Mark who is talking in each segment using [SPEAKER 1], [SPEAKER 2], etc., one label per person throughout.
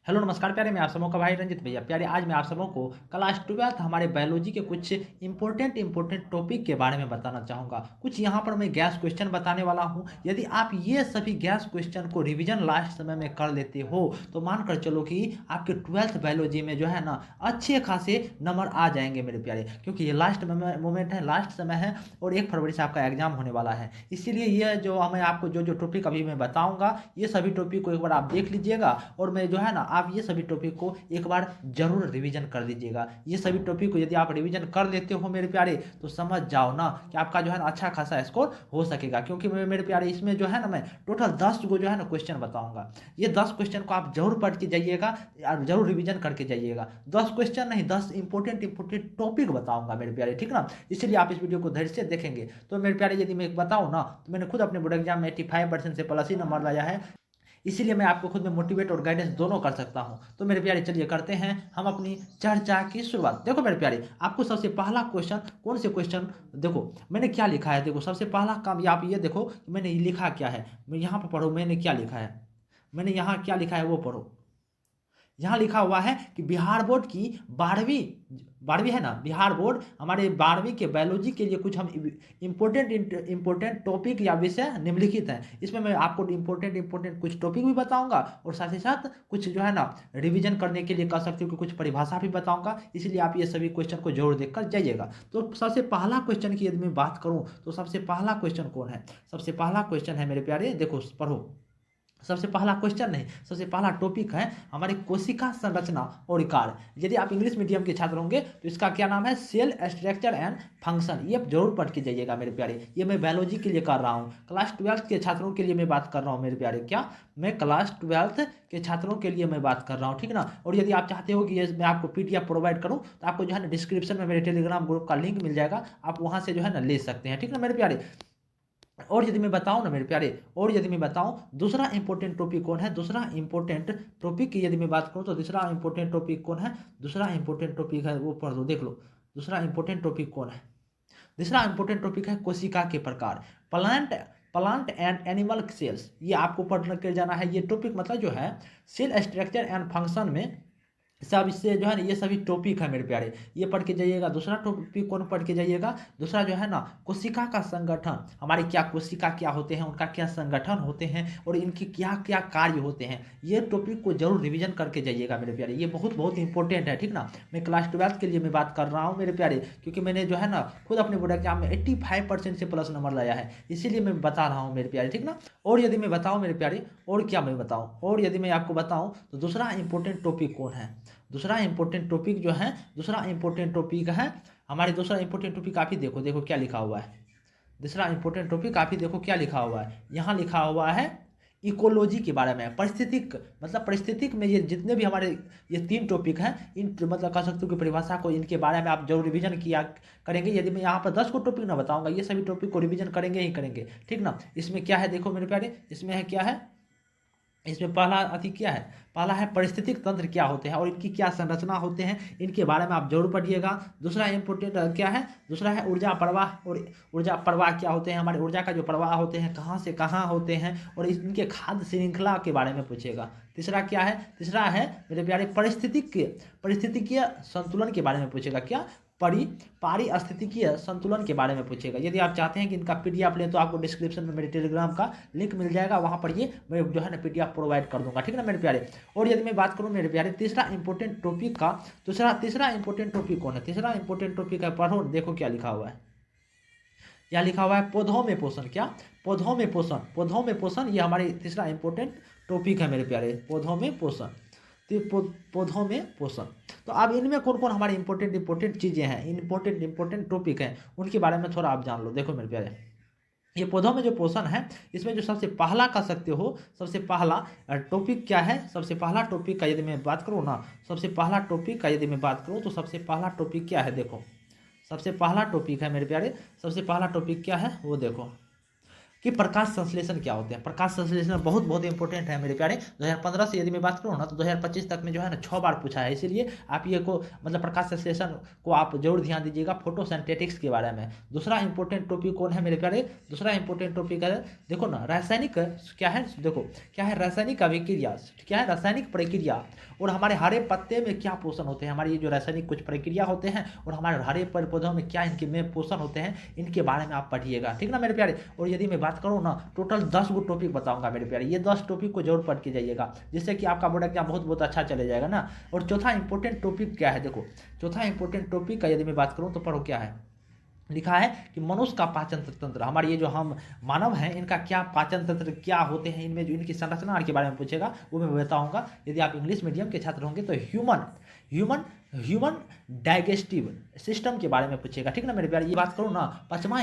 [SPEAKER 1] Hello नमस्कार प्यारे, मैं आप सबों का भाई रंजित भैया। प्यारे, आज मैं आप सबों को क्लास 12th हमारे बायोलॉजी के कुछ इंपॉर्टेंट टॉपिक के बारे में बताना चाहूँगा। कुछ यहाँ पर मैं गैस क्वेश्चन बताने वाला हूँ। यदि आप ये सभी गैस क्वेश्चन को रिवीजन लास्ट समय में कर लेते हो तो मानकर चलो कि आपके 12th बायोलॉजी में जो है ना अच्छे खासे नंबर आ जाएंगे मेरे प्यारे, क्योंकि ये लास्ट मोमेंट है, लास्ट समय है और 1 फरवरी से आपका एग्जाम होने वाला है। इसीलिए ये जो मैं आपको जो जो टॉपिक अभी मैं बताऊँगा, ये सभी टॉपिक को एक बार आप देख लीजिएगा और मैं जो है ना आप ये सभी टॉपिक को एक बार जरूर रिवीजन कर लीजिएगा। ये सभी टॉपिक को यदि आप रिवीजन कर लेते हो मेरे प्यारे, तो समझ जाओ ना कि आपका जो है ना अच्छा खासा स्कोर हो सकेगा। क्योंकि मेरे प्यारे इसमें जो है ना मैं टोटल 10 को जो है ना क्वेश्चन बताऊंगा। ये 10 क्वेश्चन को आप जरूर पढ़ के जाइएगा, जरूर रिवीजन करके जाइएगा। 10 क्वेश्चन नहीं, 10 इंपॉर्टेंट टॉपिक बताऊंगा मेरे प्यारे, ठीक ना। इसलिए आप इस वीडियो को धैर्य से देखेंगे। तो मेरे प्यारे यदि मैं बताऊं ना, तो मैंने खुद अपने बोर्ड एग्जाम में 85% से प्लस ही नंबर लाया है। इसीलिए मैं आपको खुद में मोटिवेट और गाइडेंस दोनों कर सकता हूं। तो मेरे प्यारे चलिए करते हैं हम अपनी चर्चा की शुरुआत। देखो मेरे प्यारे, आपको सबसे पहला क्वेश्चन, कौन से क्वेश्चन, देखो मैंने क्या लिखा है। देखो सबसे पहला काम आप ये देखो कि मैंने लिखा क्या है। मैं यहाँ पर पढ़ो मैंने क्या लिखा है। मैंने यहाँ क्या लिखा है वो पढ़ो। यहाँ लिखा हुआ है कि बिहार बोर्ड की 12वीं 12वीं है ना, बिहार बोर्ड हमारे 12वीं के बायोलॉजी के लिए कुछ हम इम्पोर्टेंट टॉपिक या विषय निम्नलिखित हैं। इसमें मैं आपको इम्पोर्टेंट कुछ टॉपिक भी बताऊंगा और साथ ही साथ कुछ जो है ना रिवीजन करने के लिए कह सकते हो कि कुछ परिभाषा भी बताऊंगा। इसलिए आप ये सभी क्वेश्चन को जरूर देखकर जाइएगा। तो सबसे पहला क्वेश्चन की यदि मैं बात करूँ तो सबसे पहला क्वेश्चन कौन है। सबसे पहला क्वेश्चन है मेरे प्यारे, देखो पढ़ो। सबसे पहला क्वेश्चन नहीं, सबसे पहला टॉपिक है हमारी कोशिका संरचना और कार्य। यदि आप इंग्लिश मीडियम के छात्र होंगे तो इसका क्या नाम है, सेल स्ट्रक्चर एंड फंक्शन। ये जरूर पढ़ के जाइएगा मेरे प्यारे। ये मैं बायोलॉजी के लिए कर रहा हूँ, क्लास 12th के छात्रों के लिए मैं बात कर रहा हूँ मेरे प्यारे। क्या, मैं क्लास 12th के छात्रों के लिए मैं बात कर रहा हूँ, ठीक ना। और यदि आप चाहते हो कि ये मैं आपको पीडीएफ प्रोवाइड करूँ तो आपको जो है ना डिस्क्रिप्शन में मेरे टेलीग्राम ग्रुप का लिंक मिल जाएगा, आप वहाँ से जो है ना ले सकते हैं, ठीक ना मेरे प्यारे। और यदि मैं बताऊं ना मेरे प्यारे, और यदि मैं बताऊं दूसरा इंपॉर्टेंट टॉपिक कौन है, दूसरा इंपॉर्टेंट टॉपिक की यदि मैं बात करूं तो दूसरा इंपॉर्टेंट टॉपिक कौन है, दूसरा इंपॉर्टेंट टॉपिक है वो पढ़ लो, देख लो दूसरा इंपॉर्टेंट टॉपिक कौन है। दूसरा इंपॉर्टेंट टॉपिक है कोशिका के प्रकार, plant plant and animal cells. ये आपको पढ़ के जाना है। ये टॉपिक मतलब जो है सेल स्ट्रक्चर एंड फंक्शन में सब इससे जो है ना ये सभी टॉपिक है मेरे प्यारे, ये पढ़ के जाइएगा। दूसरा टॉपिक कौन पढ़ के जाइएगा, दूसरा जो है ना कोशिका का संगठन। हमारे क्या कोशिका क्या होते हैं, उनका क्या संगठन होते हैं और इनकी क्या क्या कार्य होते हैं। ये टॉपिक को जरूर रिवीजन करके जाइएगा मेरे प्यारे, ये बहुत बहुत इंपॉर्टेंट है, ठीक ना। मैं क्लास 12th के लिए मैं बात कर रहा हूँ मेरे प्यारे, क्योंकि मैंने जो है ना खुद अपने बोर्ड एग्जाम में 85% से प्लस नंबर लाया है, इसीलिए मैं बता रहा हूँ मेरे प्यारे, ठीक ना। और यदि मैं बताऊँ मेरे प्यारे, और क्या मैं बताऊँ, और यदि मैं आपको बताऊँ तो दूसरा इंपॉर्टेंट टॉपिक कौन है। दूसरा इंपॉर्टेंट टॉपिक जो है, दूसरा इंपॉर्टेंट टॉपिक है हमारे, दूसरा इंपॉर्टेंट टॉपिक आप ही देखो, देखो क्या लिखा हुआ है। दूसरा इंपॉर्टेंट टॉपिक आप ही देखो क्या लिखा हुआ है। यहाँ लिखा हुआ है इकोलॉजी के बारे में, परिस्थितिक, मतलब परिस्थितिक में ये जितने भी हमारे ये 3 टॉपिक हैं, इन मतलब कह सकते हो कि परिभाषा को, इनके बारे में आप जरूर रिवीजन किया करेंगे। यदि मैं यहाँ पर 10 को टॉपिक ना बताऊंगा, ये सभी टॉपिक को रिवीजन करेंगे ही करेंगे, ठीक ना। इसमें क्या है देखो मेरे प्यारे, इसमें है क्या है, इसमें पहला अति क्या है, पहला है परिस्थितिक तंत्र क्या होते हैं और इनकी क्या संरचना होते हैं, इनके बारे में आप जरूर पढ़िएगा। दूसरा इंपोर्टेंट क्या है, दूसरा है ऊर्जा प्रवाह, और ऊर्जा प्रवाह क्या होते हैं, हमारे ऊर्जा का जो प्रवाह होते हैं कहाँ से कहाँ होते हैं और इनके खाद्य श्रृंखला के बारे में पूछेगा। तीसरा क्या है, तीसरा है मेरे प्यारे परिस्थितिकीय संतुलन के बारे में पूछेगा। क्या, पारिस्थितिकीय संतुलन के बारे में पूछेगा। यदि आप चाहते हैं कि इनका पीडीएफ लें तो आपको डिस्क्रिप्शन में मेरे टेलीग्राम का लिंक मिल जाएगा, वहां पर ये मैं जो है ना पीडीएफ प्रोवाइड कर दूंगा, ठीक है ना मेरे प्यारे। और यदि मैं बात करूं मेरे प्यारे तीसरा इंपॉर्टेंट टॉपिक का, तीसरा इंपॉर्टेंट टॉपिक कौन है, तीसरा इंपॉर्टेंट टॉपिक है, पढ़ो देखो क्या लिखा हुआ है। यहाँ लिखा हुआ है पौधों में पोषण। क्या, पौधों में पोषण, पौधों में पोषण, ये हमारे तीसरा इंपॉर्टेंट टॉपिक है मेरे प्यारे, पौधों में पोषण। तो पौधों में पोषण, तो अब इनमें कौन कौन हमारी इंपॉर्टेंट चीज़ें हैं, इंपॉर्टेंट टॉपिक हैं, उनके बारे में थोड़ा आप जान लो। देखो मेरे प्यारे, ये पौधों में जो पोषण है, इसमें जो सबसे पहला कह सकते हो, सबसे पहला टॉपिक क्या है, सबसे पहला टॉपिक का यदि मैं बात करूँ ना, सबसे पहला टॉपिक का यदि मैं बात करूँ तो सबसे पहला टॉपिक क्या है, देखो सबसे पहला टॉपिक है मेरे प्यारे, सबसे पहला टॉपिक क्या है वो देखो कि प्रकाश संश्लेषण क्या होते हैं। प्रकाश संश्लेषण बहुत बहुत इंपॉर्टेंट है मेरे प्यारे। 2015 से यदि मैं बात करूँ ना तो 2025 तक में जो है ना 6 बार पूछा है, इसीलिए आप ये को मतलब प्रकाश संश्लेषण को आप जरूर ध्यान दीजिएगा, फोटोसिंथेटिक्स के बारे में। दूसरा इंपॉर्टेंट टॉपिक कौन है मेरे प्यारे, दूसरा इंपॉर्टेंट टॉपिक है देखो ना रासायनिक, क्या है देखो क्या है, रासायनिक अभिक्रिया, क्या है रासायनिक प्रक्रिया और हमारे हरे पत्ते में क्या पोषण होते हैं, हमारे ये जो रासायनिक कुछ प्रक्रिया होते हैं और हमारे हरे पेड़ पौधों में क्या इनके में पोषण होते हैं, इनके बारे में आप पढ़िएगा, ठीक ना मेरे प्यारे। और यदि मैं बात करूँ ना, टोटल 10 गो टॉपिक बताऊंगा मेरे प्यारे, ये 10 टॉपिक को जरूर पढ़ के जाइएगा, जिससे कि आपका बोर्ड एग्जाम बहुत बहुत अच्छा चले जाएगा ना। और चौथा इंपॉर्टेंट टॉपिक क्या है, देखो चौथा इंपॉर्टेंट टॉपिक का यदि मैं बात करूँ तो पढ़ो क्या है, लिखा है कि मनुष्य का पाचन तंत्र, हमारे ये जो हम मानव हैं इनका क्या पाचन तंत्र क्या होते हैं, इनमें जो इनकी संरचना के बारे में पूछेगा वो मैं बताऊंगा। यदि आप इंग्लिश मीडियम के छात्र होंगे तो human human human digestive system के बारे में पूछेगा, ठीक ना मेरे प्यारे। ये बात करूँ ना, पांचवा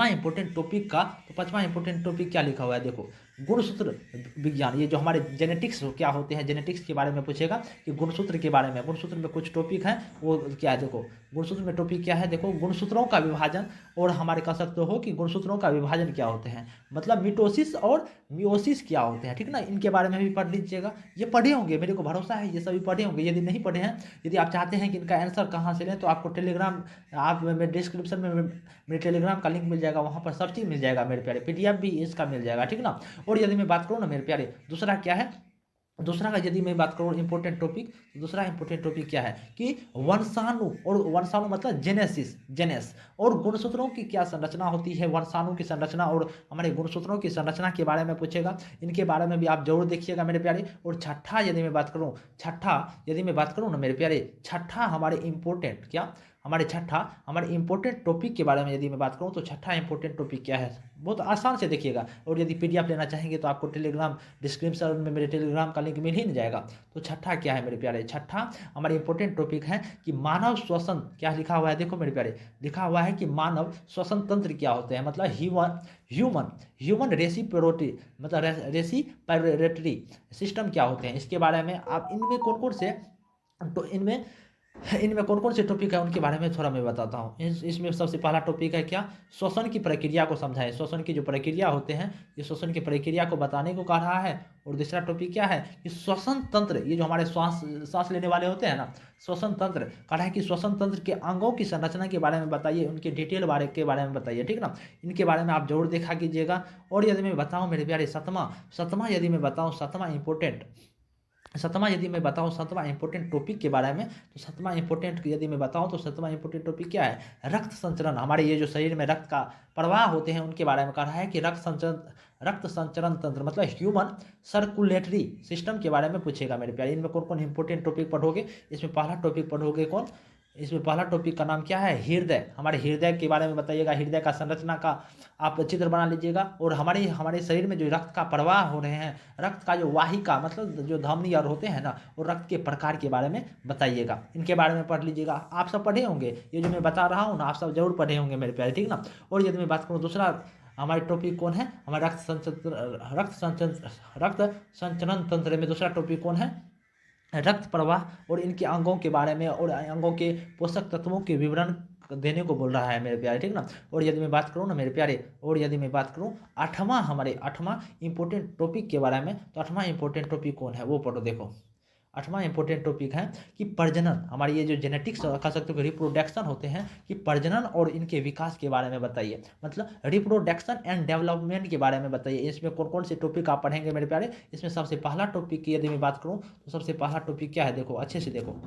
[SPEAKER 1] इंपॉर्टेंट टॉपिक का, तो पांचवा इंपॉर्टेंट टॉपिक क्या लिखा हुआ है, देखो गुणसूत्र विज्ञान, ये जो हमारे जेनेटिक्स क्या होते हैं, जेनेटिक्स के बारे में पूछेगा कि गुणसूत्र के बारे में, गुणसूत्र में कुछ टॉपिक हैं वो क्या है, देखो गुणसूत्र में टॉपिक क्या है, देखो गुणसूत्रों का विभाजन, और हमारे कह सकते हो कि गुणसूत्रों का विभाजन क्या होते हैं, मतलब मिटोसिस और मियोसिस क्या होते हैं, ठीक ना, इनके बारे में भी पढ़ लीजिएगा। ये पढ़े होंगे, मेरे को भरोसा है ये सभी पढ़े होंगे, यदि नहीं पढ़े हैं, यदि आप चाहते हैं कि इनका आंसर कहाँ से लें तो आपको टेलीग्राम, आप मेरे डिस्क्रिप्शन में मेरे टेलीग्राम का लिंक मिल जाएगा, वहाँ पर सब चीज़ मिल जाएगा मेरे प्यारे, पीडीएफ भी इसका मिल जाएगा, ठीक ना। और यदि मैं बात करूँ ना मेरे प्यारे, दूसरा क्या है, दूसरा का यदि मैं बात करूँ इंपॉर्टेंट टॉपिक, दूसरा इंपॉर्टेंट टॉपिक क्या है कि वंशाणु, और वंशाणु मतलब जेनेस और गुणसूत्रों की क्या संरचना होती है, वंशाणु की संरचना और हमारे गुणसूत्रों की संरचना के बारे में पूछेगा, इनके बारे में भी आप जरूर देखिएगा मेरे प्यारे। और छठा यदि मैं बात करूँ ना मेरे प्यारे, छठा हमारे इंपॉर्टेंट क्या, हमारे इंपॉर्टेंट टॉपिक के बारे में यदि मैं बात करूं तो छठा इंपॉर्टेंट टॉपिक क्या है, बहुत आसान से देखिएगा। और यदि पीडीएफ लेना चाहेंगे तो आपको टेलीग्राम डिस्क्रिप्शन में मेरे टेलीग्राम का लिंक मिल ही नहीं जाएगा। तो छठा क्या है मेरे प्यारे, छठा हमारे इंपॉर्टेंट टॉपिक है कि मानव श्वसन, क्या लिखा हुआ है, देखो मेरे प्यारे, लिखा हुआ है कि मानव श्वसन तंत्र क्या होते हैं, मतलब ह्यूमन रेसिप्रोटी, मतलब रेसिपिरेटरी सिस्टम क्या होते हैं, इसके बारे में आप इनमें कौन कौन से, तो इनमें कौन कौन से टॉपिक है उनके बारे में थोड़ा मैं बताता हूँ। इसमें सबसे पहला टॉपिक है क्या, श्वसन की प्रक्रिया को समझाएं, श्वसन की जो प्रक्रिया होते हैं, ये श्वसन की प्रक्रिया को बताने को कह रहा है। और दूसरा टॉपिक क्या है कि श्वसन तंत्र, ये जो हमारे सांस लेने वाले होते हैं ना, श्वसन तंत्र कह रहा है कि श्वसन तंत्र के अंगों की संरचना के बारे में बताइए, उनके डिटेल के बारे में बताइए, ठीक ना, इनके बारे में आप जरूर देखा कीजिएगा। और यदि मैं बताऊँ मेरे प्यारे सतमा यदि मैं बताऊँ सतवां इंपॉर्टेंट टॉपिक के बारे में, तो सतवां इंपॉर्टेंट यदि मैं बताऊं तो सतवां इंपॉर्टेंट टॉपिक क्या है, रक्त संचरण, हमारे ये जो शरीर में रक्त का प्रवाह होते हैं उनके बारे में कह रहा है कि रक्त संचरण तंत्र मतलब ह्यूमन सर्कुलेटरी सिस्टम के बारे में पूछेगा मेरे प्यारे। इनमें कौन कौन इंपॉर्टेंट टॉपिक पढ़ोगे, इसमें पहला टॉपिक पढ़ोगे कौन, इसमें पहला टॉपिक का नाम क्या है, हृदय, हमारे हृदय के बारे में बताइएगा, हृदय का संरचना का आप चित्र बना लीजिएगा। और हमारे शरीर में जो रक्त का प्रवाह हो रहे हैं, रक्त का जो वाहिका मतलब जो धमनी और होते हैं ना, और रक्त के प्रकार के बारे में बताइएगा, इनके बारे में पढ़ लीजिएगा। आप सब पढ़े होंगे, ये जो मैं बता रहा हूँ ना आप सब जरूर पढ़े होंगे मेरे प्यारे, ठीक ना। और यदि मैं बात करूँ दूसरा हमारे टॉपिक कौन है, हमारे रक्त संचरण तंत्र में दूसरा टॉपिक कौन है, रक्त प्रवाह और इनके अंगों के बारे में और अंगों के पोषक तत्वों के विवरण देने को बोल रहा है मेरे प्यारे, ठीक ना। और यदि मैं बात करूँ ना मेरे प्यारे, और यदि मैं बात करूँ आठवां इंपॉर्टेंट टॉपिक के बारे में, तो आठवां इंपॉर्टेंट टॉपिक कौन है वो पढ़ो, देखो आठवां इंपॉर्टेंट टॉपिक है कि प्रजनन, हमारी ये जो जेनेटिक्स कह सकते हो रिप्रोडक्शन होते हैं, कि प्रजनन और इनके विकास के बारे में बताइए, मतलब रिप्रोडक्शन एंड डेवलपमेंट के बारे में बताइए। इसमें कौन कौन से टॉपिक आप पढ़ेंगे मेरे प्यारे, इसमें सबसे पहला टॉपिक की यदि मैं बात करूँ तो सबसे पहला टॉपिक क्या है, देखो अच्छे से देखो,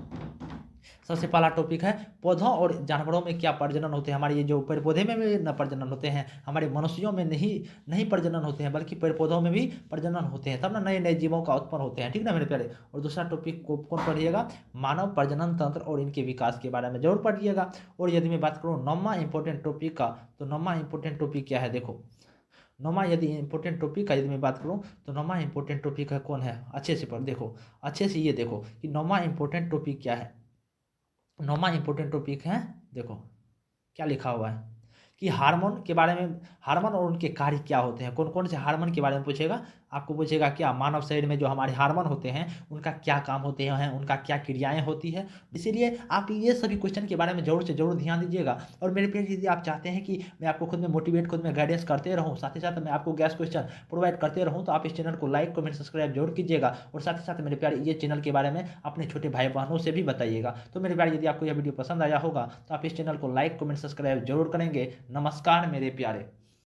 [SPEAKER 1] सबसे पहला टॉपिक है पौधों और जानवरों में क्या प्रजनन होते हैं, हमारे ये जो पेड़ पौधे में भी न प्रजनन होते हैं, हमारे मनुष्यों में नहीं प्रजनन होते हैं, बल्कि पेड़ पौधों में भी प्रजनन होते हैं, तब ना नए नए जीवों का उत्पन्न होते हैं, ठीक ना मेरे प्यारे। और दूसरा टॉपिक को कौन पढ़िएगा, मानव प्रजनन तंत्र और इनके विकास के बारे में जरूर पढ़िएगा। और यदि मैं बात करूँ नौवां इंपॉर्टेंट टॉपिक का, तो नौवां इंपॉर्टेंट टॉपिक क्या है, देखो नौवां यदि इंपॉर्टेंट टॉपिक का यदि मैं बात करूँ तो नौवां इंपॉर्टेंट टॉपिक है कौन है, अच्छे से पढ़ देखो, अच्छे से ये देखो कि नौवां इंपॉर्टेंट टॉपिक क्या है। नौवां इंपॉर्टेंट टॉपिक है, देखो क्या लिखा हुआ है कि हार्मोन के बारे में, हार्मोन और उनके कार्य क्या होते हैं, कौन कौन से हार्मोन के बारे में पूछेगा, आपको पूछेगा क्या मानव शरीर में जो हमारे हार्मोन होते हैं उनका क्या काम होते हैं, उनका क्या क्रियाएं होती है। इसीलिए आप ये सभी क्वेश्चन के बारे में जरूर से जरूर ध्यान दीजिएगा। और मेरे प्यारे यदि आप चाहते हैं कि मैं आपको खुद में मोटिवेट, खुद में गाइडेंस करते रहूँ, साथ ही साथ मैं आपको गैस क्वेश्चन प्रोवाइड करते रहूँ, तो आप इस चैनल को लाइक कमेंट सब्सक्राइब जरूर कीजिएगा। और साथ ही साथ मेरे प्यारे ये चैनल के बारे में अपने छोटे भाई बहनों से भी बताइएगा। तो मेरे प्यारे यदि आपको यह वीडियो पसंद आया होगा तो आप इस चैनल को लाइक कमेंट सब्सक्राइब जरूर करेंगे। नमस्कार मेरे प्यारे।